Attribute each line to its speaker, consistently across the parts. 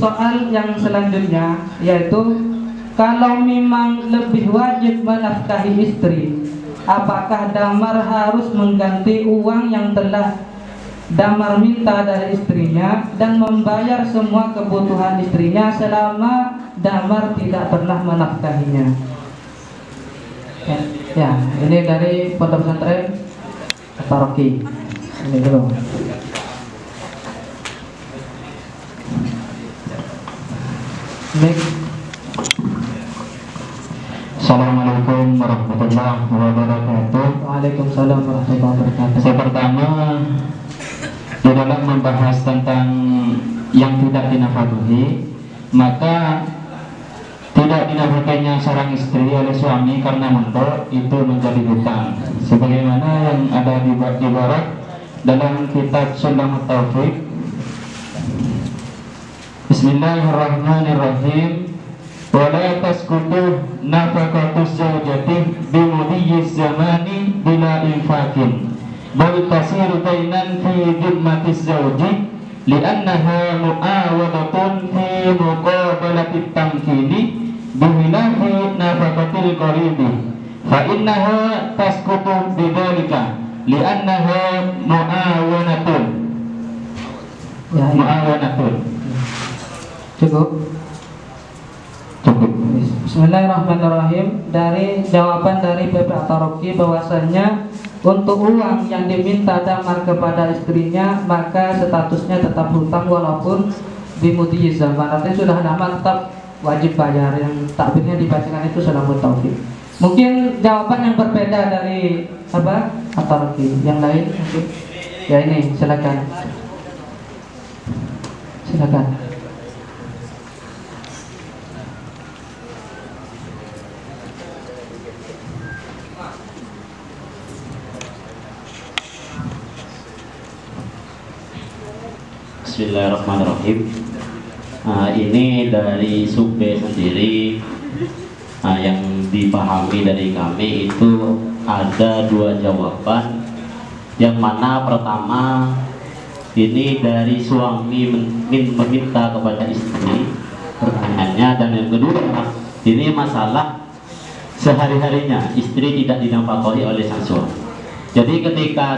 Speaker 1: soal yang selanjutnya, yaitu kalau memang lebih wajib menafkahi istri, apakah damar harus mengganti uang yang telah damar minta dari istrinya dan membayar semua kebutuhan istrinya selama damar tidak pernah menafkahinya? Ya, ini dari Pondok Pesantren Paroki. Ini dulu.
Speaker 2: Assalamualaikum warahmatullahi wabarakatuh.
Speaker 1: Waalaikumsalam warahmatullahi wabarakatuh.
Speaker 2: Saya pertama di dalam membahas tentang yang tidak dinafkahi, maka tidak dinafkahinya seorang istri oleh suami karena mondok itu menjadi hutang, sebagaimana yang ada di ibarat dalam kitab Sunnah Taufik. Bismillahirrahmanirrahim. Wala tasqutu nafaqatus zawjati bimudiyyiz zamani bila infakin bal tasiru bainan fi dhimmatiz zawji li'annaha mu'awadatun fi muqabalatit tamkini bihilafi nafaqatil qaribi fa innaha tasqutu bidzalika li'annaha mu'awanatun.
Speaker 1: Ya,
Speaker 2: Mu'awanatun.
Speaker 1: cukup.
Speaker 2: Cukup.
Speaker 1: Bismillahirrahmanirrahim. Dari jawaban dari PP Ataroki bahwasanya untuk uang yang diminta damar kepada istrinya maka statusnya tetap hutang walaupun bimudiyyiz zaman. Artinya sudah damar tetap wajib bayar. Yang takbirnya dibacakan itu sudah mutaufik. Mungkin jawaban yang berbeda dari apa? Ataroki. Yang lain mungkin. Ya ini silakan. Silakan.
Speaker 3: Bismillahirrahmanirrahim. Ini dari Sube sendiri, yang dipahami dari kami itu ada dua jawaban. Yang mana pertama ini dari suami meminta kepada istri pertanyaannya, dan yang kedua ini masalah sehari-harinya istri tidak dinafkahi oleh sang suami. Jadi ketika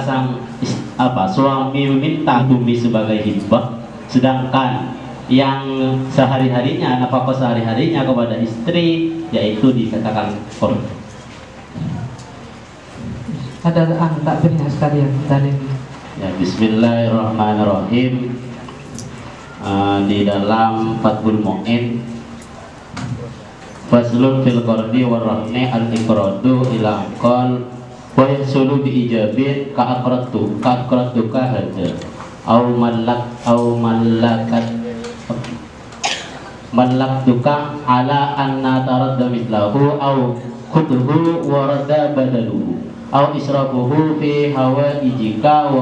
Speaker 3: suami meminta bumi sebagai hibah, sedangkan yang sehari-harinya, nafkah sehari-harinya kepada istri yaitu dikatakan korban.
Speaker 1: Ada takbirnya sekalian dalil.
Speaker 3: Ya, Bismillahirrahmanirrahim. Di dalam Fathul Mu'in, faslun fil qardi warahni al-iqradu ila aqal wa yahsulu bi ijabin ka aqradtuka hada au mallaktuka ala anna taradda mithlahu au khudhu warada badaluhu au israfuhu fi hawaijika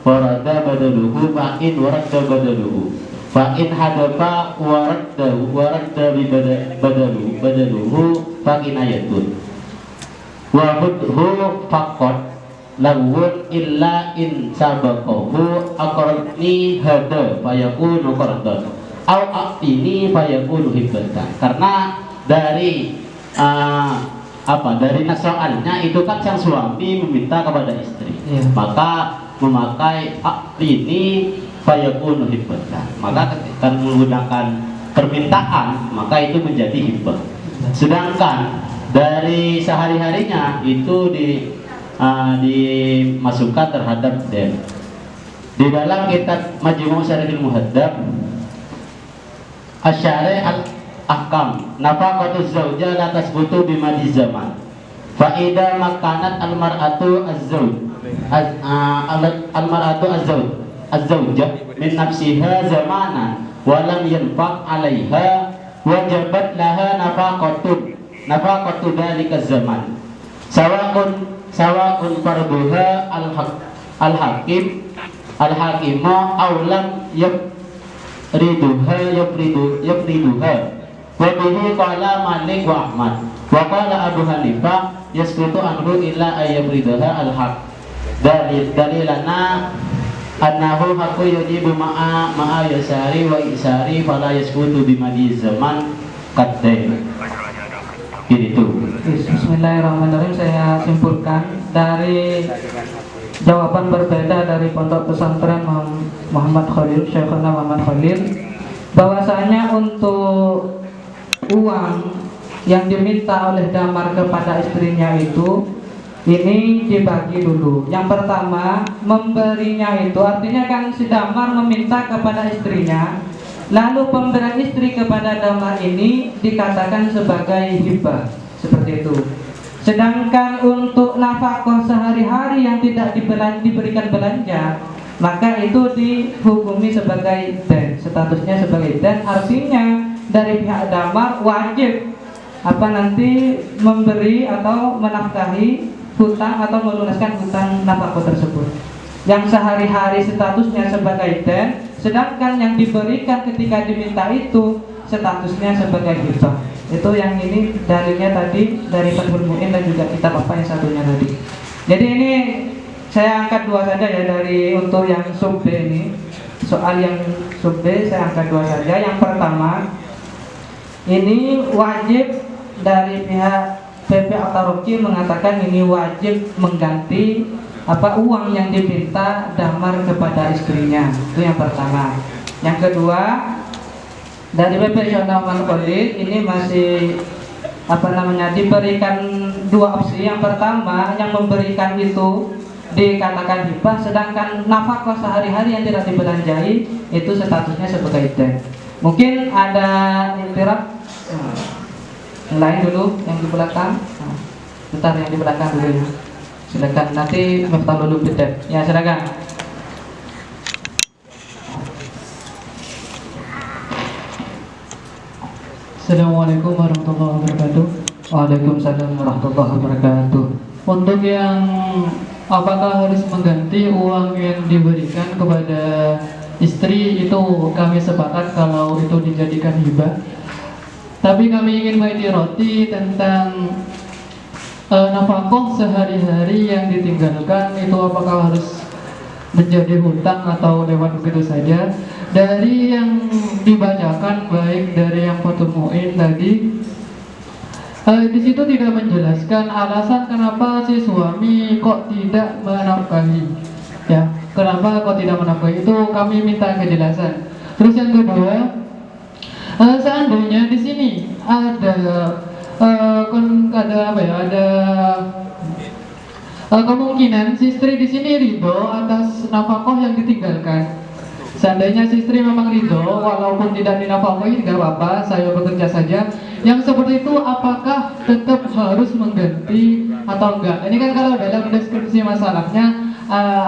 Speaker 3: warada badaluhu fa in warada badaluhu fa in hadafa warada bi badaluhu fa kinayatun wa hudhu faqat lawun illa in sabaqahu aqradni hada fayakunu qardan au aqtini fayakunu hibatan. Karena dari dari nasoalnya itu kan sang suami meminta kepada istri, maka memakai aqtini fayakunu hibatan, maka ketika menggunakan permintaan maka itu menjadi hibah. Sedangkan dari sehari-harinya itu dimasukkan terhadap dem. Di dalam kitab Majmu' Syarihil Muhaddab Asy-Syari' al-Ahkam, nafaqatuz zawja la tasbutu bimadi zaman. Fa idza makanat al-mar'atu az-zawjah min nafsiha zamanan wa lam yanfaq 'alaiha wajabat laha nafaqatu dzalika zaman. Sawa'un farduha al-hakimu aw lam yafriduha wa bihi qala Malik wa Ahmad wa qala Abu Hanifah yasqutu anhu illa ayyafridaha al-haq. Dalilana annahu haqqu yajibu ma'a yasari wa isari fala yasqutu bimadi zaman qaddain. Gitu.
Speaker 1: Bismillahirrahmanirrahim. Saya simpulkan dari jawaban berbeda dari Pondok Pesantren Muhammad Khalil, Syekhuna Muhammad Khalil, bahwasanya untuk uang yang diminta oleh Damar kepada istrinya itu ini dibagi dulu. Yang pertama, memberinya itu artinya kan si Damar meminta kepada istrinya, lalu pemberian istri kepada Damar ini dikatakan sebagai hibah, seperti itu. Sedangkan untuk nafkah sehari-hari yang tidak diberikan belanja, maka itu dihukumi sebagai den, statusnya sebagai den. Artinya dari pihak Damar wajib nanti memberi atau menafkahi hutang atau melunaskan hutang nafkah tersebut yang sehari-hari statusnya sebagai den, sedangkan yang diberikan ketika diminta itu statusnya sebagai hibah. Itu yang ini dalilnya tadi dari Fathul Mu'in dan juga kitab apa yang satunya tadi. Jadi ini saya angkat dua saja ya dari untuk yang sub B ini. Soal yang sub B saya angkat dua saja. Yang pertama, ini wajib dari pihak PP At-Taroqi mengatakan ini wajib mengganti uang yang diminta Damar kepada istrinya. Itu yang pertama. Yang kedua, dari PP Syekhuna Muhammad Khalil ini masih diberikan dua opsi. Yang pertama, yang memberikan itu dikatakan hibah, sedangkan nafkah sehari-hari yang tidak dibelanjai itu statusnya sebagai den. Mungkin ada intiraf lain dulu yang di belakang. Bentar yang di belakang dulu ya. Silakan, nanti Miftah dulu bidep. Ya, silakan.
Speaker 4: Assalamualaikum warahmatullahi wabarakatuh.
Speaker 1: Waalaikumsalam warahmatullahi wabarakatuh.
Speaker 4: Untuk yang apakah harus mengganti uang yang diberikan kepada istri, itu kami sepakat kalau itu dijadikan hibah. Tapi kami ingin menyoroti tentang nafkah sehari-hari yang ditinggalkan itu apakah harus menjadi hutang atau lewat begitu saja. Dari yang dibacakan baik dari yang Fathul Mu'in tadi, di situ tidak menjelaskan alasan kenapa si suami kok tidak menafkahi. Ya, kenapa kok tidak menafkahi, itu kami minta kejelasan. Terus yang kedua, seandainya di sini ada kemungkinan si istri di sini ridho atas nafkah yang ditinggalkan. Seandainya si istri memang ridho, walaupun tidak dinafkahi tidak apa-apa, saya bekerja saja. Yang seperti itu apakah tetap harus mengganti atau enggak? Ini kan kalau dalam deskripsi masalahnya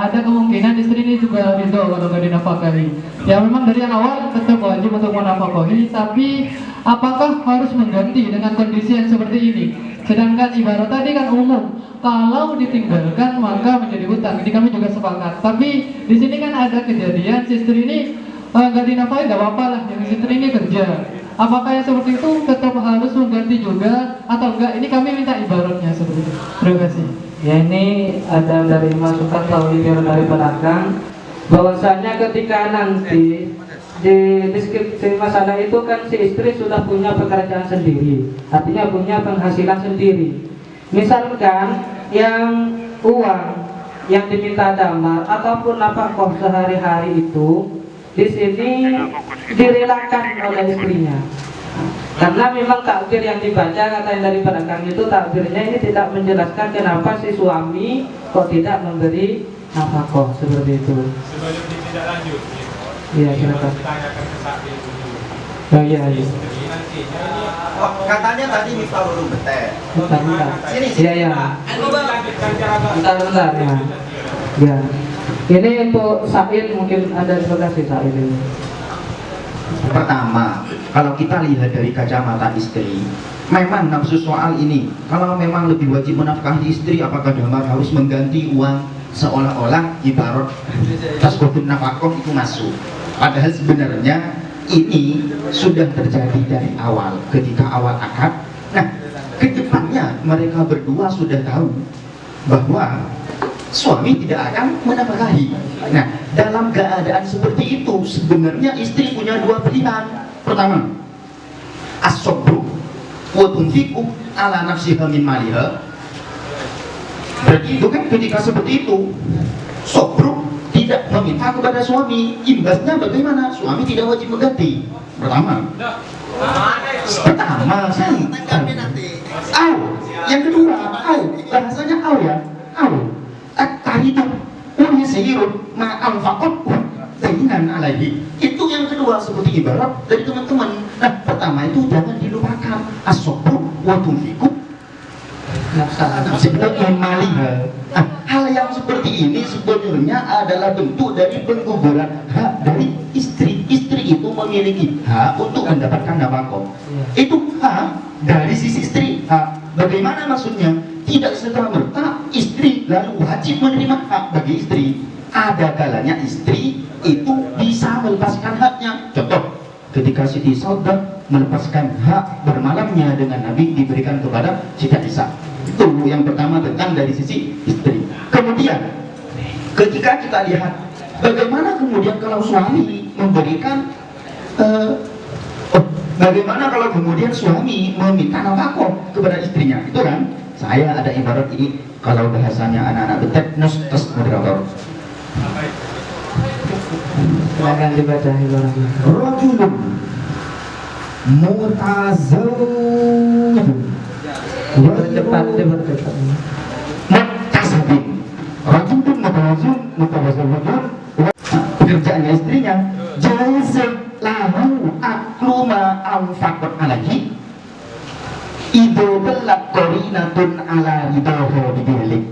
Speaker 4: ada kemungkinan istri ini juga ridho kalau nggak dinafkahi. Ya memang dari yang awal tetap wajib untuk menafkahi, tapi apakah harus mengganti dengan kondisi yang seperti ini? Sedangkan ibarat tadi kan umum, kalau ditinggalkan maka menjadi hutang. Ini kami juga sepakat. Tapi di sini kan ada kejadian si istri ini nggak dinafkahi, nggak apa-apa lah, yang istri ini kerja. Apakah yang seperti itu tetap harus mengganti juga atau enggak? Ini kami minta ibaratnya seperti itu. Terima kasih.
Speaker 1: Ya, ini ada dari masukan Tauhid dari belakang, bahwasanya ketika nanti di deskripsi masalah itu kan si istri sudah punya pekerjaan sendiri, artinya punya penghasilan sendiri. Misalkan yang uang yang diminta Damar ataupun nafkah sehari-hari itu di sini direlakan oleh istrinya. Karena memang takbir yang dibaca kata yang dari belakang itu takbirnya ini tidak menjelaskan kenapa si suami kok tidak memberi nafkah seperti itu.
Speaker 5: Sebelum tidak lanjut,
Speaker 1: Iya, silakan.
Speaker 5: ditanyakan ke Sakti dulu.
Speaker 1: Oh iya, iya.
Speaker 6: Oh, katanya tadi Miftah belum betul.
Speaker 1: Bentar.
Speaker 6: Sini,
Speaker 1: Iya, iya.
Speaker 5: Lanjutkan cara
Speaker 1: Bentar ya. Ya. Ini untuk Said, mungkin ada sebelah si Said ini.
Speaker 6: Pertama, kalau kita lihat dari kacamata istri, memang nafsu soal ini, kalau memang lebih wajib menafkahi istri, apakah Damar harus mengganti uang seolah-olah ibarat tasqutun nafkah itu masuk. Padahal sebenarnya ini sudah terjadi dari awal, ketika awal akad. Nah, kedepannya mereka berdua sudah tahu bahwa suami tidak akan menafkahi. Nah, dalam keadaan seperti itu sebenarnya istri punya dua pilihan. Pertama, as-sabru wa tunfiqu ala nafsiha min maliha. Berarti itu kan ketika seperti itu sabru tidak meminta kepada suami, imbasnya bagaimana? Suami tidak wajib mengganti. Pertama, au. Yang kedua, au. Bahasanya au ya, au. Taridu unisirun ma'al faqat dengan alaihi. Itu yang kedua seperti ibarat dari teman-teman. Nah, pertama itu jangan dilupakan as-sabru wa tunfiqu hal yang seperti ini sebenarnya adalah bentuk dari pengguguran hak dari istri. Istri itu memiliki hak untuk mendapatkan nafkah. Itu hak dari sisi istri. Bagaimana maksudnya? Tidak serta-merta istri lalu wajib menerima hak bagi istri. Ada kalanya istri itu bisa melepaskan haknya. Contoh, ketika Siti Saudah melepaskan hak bermalamnya dengan Nabi diberikan kepada Siti Aisyah. Itu yang pertama tentang dari sisi istri. Kemudian ketika kita lihat bagaimana kemudian kalau suami memberikan bagaimana kalau kemudian suami meminta nafkah kepada istrinya, itu kan saya ada ibarat ini kalau bahasanya anak-anak betek nustas moderator.
Speaker 1: Silakan dibaca ibaratnya.
Speaker 6: Rajulun mutazawwij
Speaker 1: Dipercepat, dipercepat.
Speaker 6: Mutasabin. Rajulun mutazawwijun pekerjaannya istrinya jaiz lahu akluma anfaqat alaihi idza talaq qarinatun ala ridahu bidalik.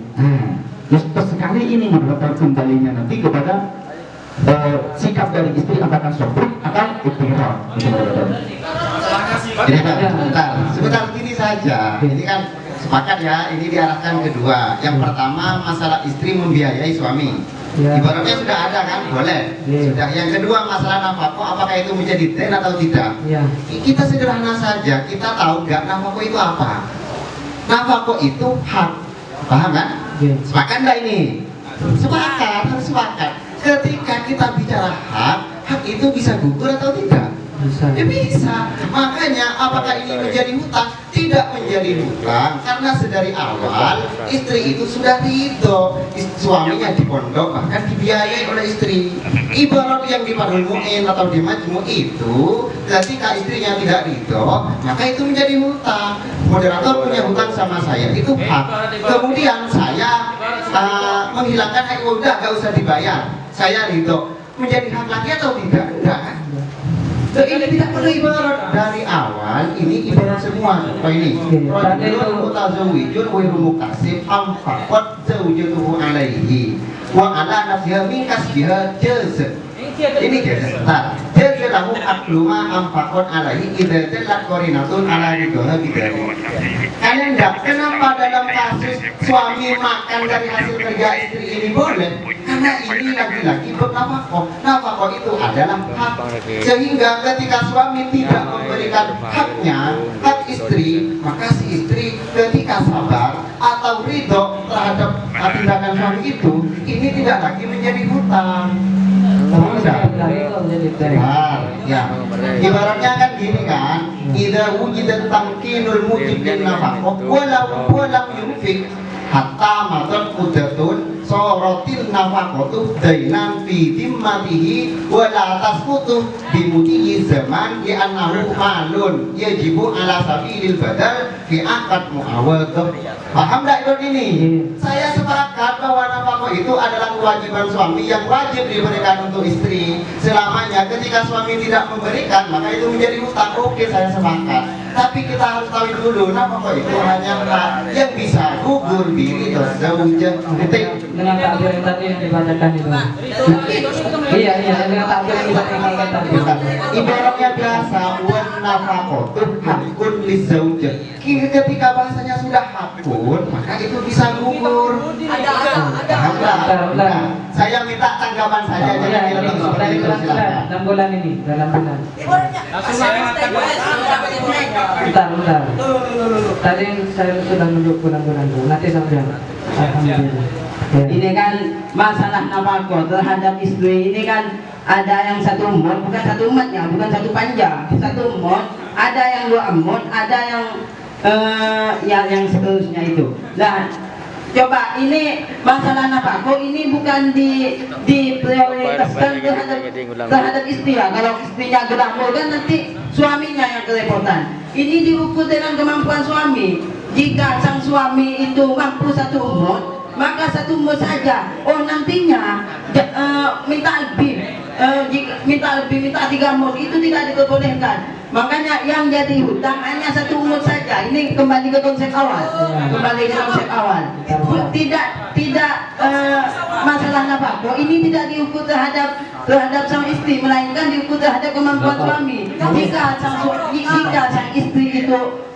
Speaker 6: Terus sekali ini moderator kembalinya nanti kepada sikap dari istri apakah sabr atau ikhtiar.
Speaker 7: Sebentar gini saja. Ini kan sepakat ya, ini diarahkan kedua. Yang pertama masalah istri membiayai suami. Ibaratnya sudah ada kan, boleh. Sudah. Yang kedua masalah nafkah, apakah itu menjadi den atau tidak? Kita sederhana saja, kita tahu nggak nafkah itu apa? Nafkah itu hak, paham kan? Sepakat nggak ini? Sepakat, harus sepakat. Ketika kita bicara hak itu bisa gugur atau tidak?
Speaker 1: Bisa.
Speaker 7: Ya bisa. Makanya apakah ini menjadi hutang? Tidak menjadi hutang karena sedari awal istri itu sudah ridho, suaminya di pondok bahkan dibiayai oleh istri. Ibarat yang di Padul Mu'in atau di Majmu itu ketika istrinya tidak ridho maka itu menjadi hutang. Moderator punya hutang sama saya, itu hak. Kemudian saya menghilangkan hak, udah gak usah dibayar, saya ridho, menjadi hak lagi atau tidak? Enggak kan? Ini tidak perlu ibarat dari awal, ini ibarat semua. Contoh ini, rajulun mutazawwijun wa muktasib anfaqat zawjatuhu alaihi wa ala nafsiha min kasbiha jaz. Ini jaz. Jaz lahu akluma anfaqat alaihi idza talaq qarinatun ala ridaha bidari. Kalian enggak, kenapa dalam kasus suami makan dari hasil kerja istri ini boleh? Karena ini lagi-lagi bernafkah. Nafkah itu adalah hak. Sehingga ketika suami tidak memberikan haknya, hak istri, maka si istri ketika sabar atau ridho terhadap tindakan suami itu, ini tidak lagi menjadi hutang. Ya, ibaratnya kan gini kan, idza wujidat tamkinul mujib lin nafaqah walau yunfik hatta madat mudatun sorotin nafaqatu dainan fi dimmatihi wa la tasqutu bi mudhi zaman li annahu malun yajibu ala sabilil badal fi aqd muawadah. Paham enggak ini? Saya sepakat bahwa nafkah itu adalah kewajiban suami yang wajib diberikan untuk istri selamanya. Ketika suami tidak memberikan maka itu menjadi hutang. Oke, saya sepakat. Tapi kita harus tahu dulu nafkah itu hanya hak yang bisa gugur diri zaujah.
Speaker 1: Dengan takbir yang tadi yang dibacakan itu. Iya, dengan takbir yang dibacakan tadi.
Speaker 7: Ibaratnya biasa, wan nafaqatu hakun lizaujah. Ketika bahasanya sudah hakun, maka itu bisa gugur. Ada. Saya minta tanggapan saja jangan lebih seperti itu, silakan.
Speaker 1: 6 bulan ini, dalam bulan. Bentar. Tadi saya sudah menunjuk bulan-bulan itu. Nanti sampai. Alhamdulillah.
Speaker 8: Ini kan masalah nafkah terhadap istri ini kan ada yang satu mod, bukan satu modnya, bukan satu panjang, satu mod, ada yang 2 mod, ada yang seterusnya itu. Nah, coba ini masalah nafkah ini bukan diprioritaskan terhadap istri ya. Kalau istrinya gelamur kan nanti suaminya yang kerepotan. Ini diukur dengan kemampuan suami. Jika sang suami itu mampu 1 mod, maka 1 mod saja. Oh, nantinya minta lebih, minta 3 mod itu tidak diperbolehkan. Makanya yang jadi hutang hanya 1 mod saja. Ini kembali ke konsep awal. Tidak masalah nafkah ini tidak diukur terhadap sang istri, melainkan diukur terhadap kemampuan suami. Jika sang istri itu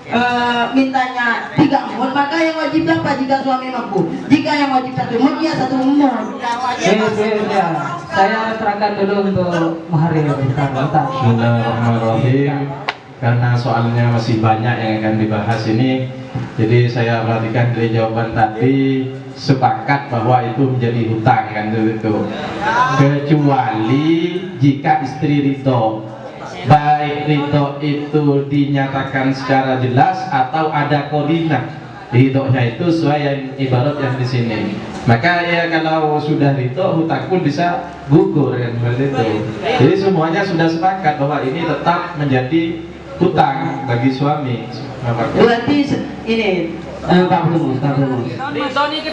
Speaker 8: mintanya 3 mod, maka yang wajib apa jika suami mampu? Jika yang wajib 1 mod, ya 1 mod.
Speaker 1: Ya. Saya serahkan dulu untuk Maharil.
Speaker 9: Bismillahirrahmanirrahim. Karena soalnya masih banyak yang akan dibahas ini, jadi saya perhatikan dari jawaban tadi sepakat bahwa itu menjadi hutang kan itu. Kecuali jika istri ridho, baik ridho itu dinyatakan secara jelas atau ada koordinat. Ridhonya itu sesuai yang ibarat yang di sini. Maka ya kalau sudah ridho, hutang pun bisa gugur kan seperti itu. Jadi semuanya sudah sepakat bahwa ini tetap menjadi hutang bagi suami.
Speaker 8: Berarti ini Pak Brumus.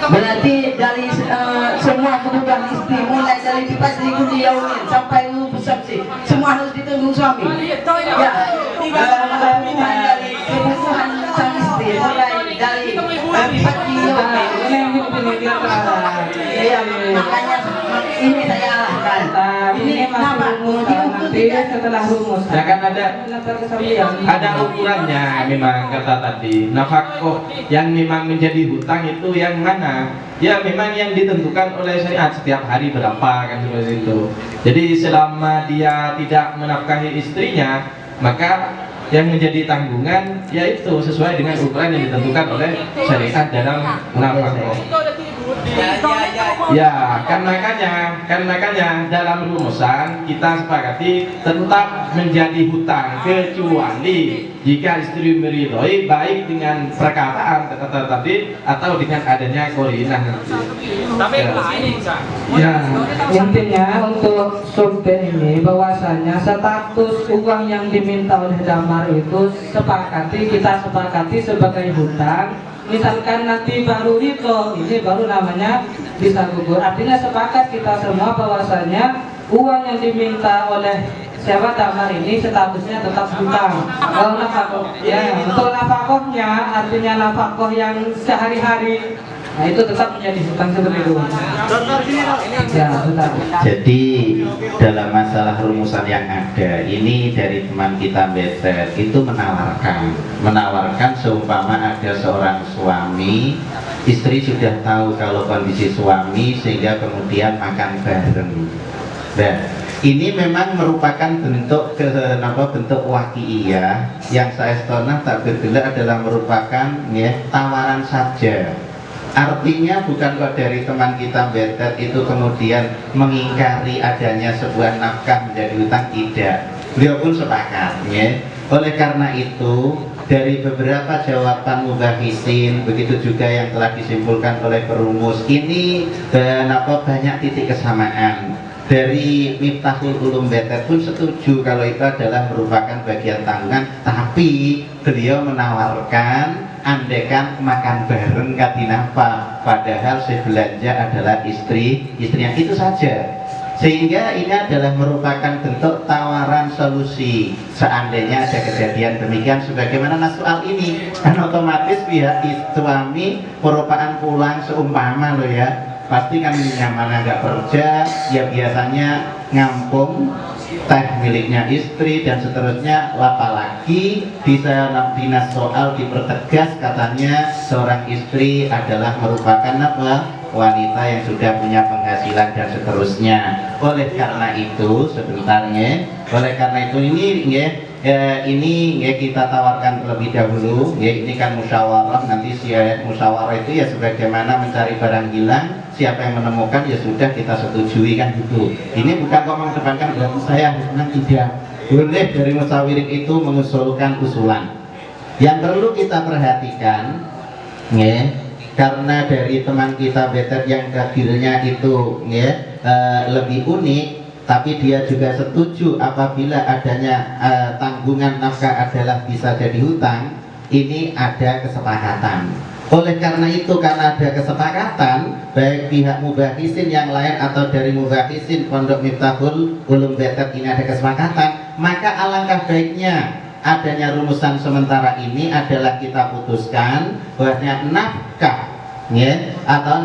Speaker 8: Berarti dari semua kebutuhan istri, mulai dari pipas di yaumin sampai lulus sabsi, semua harus ditanggung suami. Ya, kebutuhan dari kebutuhan sang istri, mulai dari pipas di yaumin. Iya, makanya ini saya arahkan. Ini kenapa?
Speaker 1: Setelah rumus.
Speaker 9: Ya kan ada ukurannya memang kata tadi. Nafkah yang memang menjadi hutang itu yang mana? Ya memang yang ditentukan oleh syariat setiap hari berapa kan seperti itu. Jadi selama dia tidak menafkahi istrinya, maka yang menjadi tanggungan yaitu sesuai dengan ukuran yang ditentukan oleh syariat dalam nafkah. Ya, kan makanya dalam rumusan kita sepakati tetap menjadi hutang kecuali jika istri meridhoi baik dengan perkataan kata tadi atau dengan adanya korinah nanti.
Speaker 1: Ya, intinya untuk subten ini bahwasanya status uang yang diminta oleh damar itu kita sepakati sebagai hutang. Misalkan nanti baru ridho, ini baru namanya bisa gugur. Artinya sepakat kita semua bahwasanya uang yang diminta oleh siapa damar ini statusnya tetap hutang. Kalau nafkah, ya untuk nafkahnya artinya nafkah yang sehari-hari, nah itu tetap menjadi hutang seperti itu. Ya, betul.
Speaker 7: Jadi dalam masalah rumusan yang ada ini dari teman kita Betet itu menawarkan seumpama ada seorang suami, istri sudah tahu kalau kondisi suami sehingga kemudian makan bareng. Nah, ini memang merupakan bentuk bentuk waqi'iyah yang saya setonah tak berbeda adalah merupakan tawaran saja. Artinya bukan kok dari teman kita Betet itu kemudian mengingkari adanya sebuah nafkah menjadi hutang, tidak. Beliau pun sepakat, ya. Oleh karena itu dari beberapa jawaban mubahisin, begitu juga yang telah disimpulkan oleh perumus ini banyak titik kesamaan. Dari Miftahul Ulum Betet pun setuju kalau itu adalah merupakan bagian tanggungan, tapi beliau menawarkan andekan makan bareng kadinapa, padahal si belanja adalah istrinya, itu saja. Sehingga ini adalah merupakan bentuk tawaran solusi seandainya ada kejadian demikian sebagaimana soal ini, kan otomatis pihak suami merupakan pulang seumpama loh ya, pasti kan nyaman nggak kerja ya, biasanya ngampung teh miliknya istri dan seterusnya. Apalagi bisa dinas soal dipertegas katanya seorang istri adalah merupakan wanita yang sudah punya penghasilan dan seterusnya. Oleh karena itu ini kita tawarkan terlebih dahulu, ini kan musyawarah, nanti si musyawarah itu ya sebagaimana mencari barang hilang, siapa yang menemukan ya sudah kita setujui kan gitu. Ini bukan kok mengedepankan berarti saya memang tidak boleh dari musyawirin itu mengusulkan usulan. Yang perlu kita perhatikan ya, karena dari teman kita Betet yang kadirnya itu ya, lebih unik, tapi dia juga setuju apabila adanya tanggungan nafkah adalah bisa jadi hutang. Ini ada kesepakatan. Oleh karena itu, karena ada kesepakatan, baik pihak mubahisin yang lain atau dari mubahisin Pondok Miftahul Ulum Betet ini ada kesepakatan, maka alangkah baiknya adanya rumusan sementara ini adalah kita putuskan bahwasanya nafkah ya, atau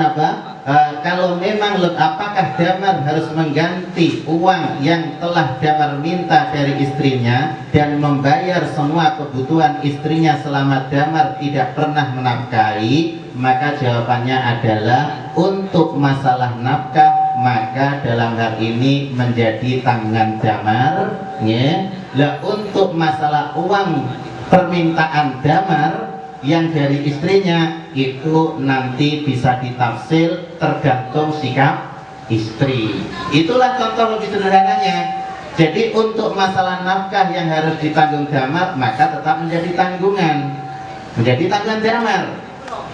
Speaker 7: kalau memang apakah damar harus mengganti uang yang telah damar minta dari istrinya dan membayar semua kebutuhan istrinya selama damar tidak pernah menafkahi, maka jawabannya adalah untuk masalah nafkah maka dalam hal ini menjadi tanggungan damar ya. Lah untuk masalah uang permintaan damar yang dari istrinya itu nanti bisa ditafsir tergantung sikap istri. Itulah contoh lebih sederhananya. Jadi untuk masalah nafkah yang harus ditanggung damar maka tetap menjadi tanggungan, damar.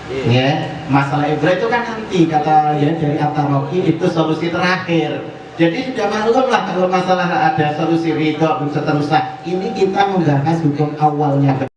Speaker 7: Ya, masalah ibrah itu kan nanti kata ya dari At-Taroki itu solusi terakhir. Jadi sudah maklum lah kalau masalah ada solusi ridho dan seterusnya. Ini kita membahas hukum awalnya.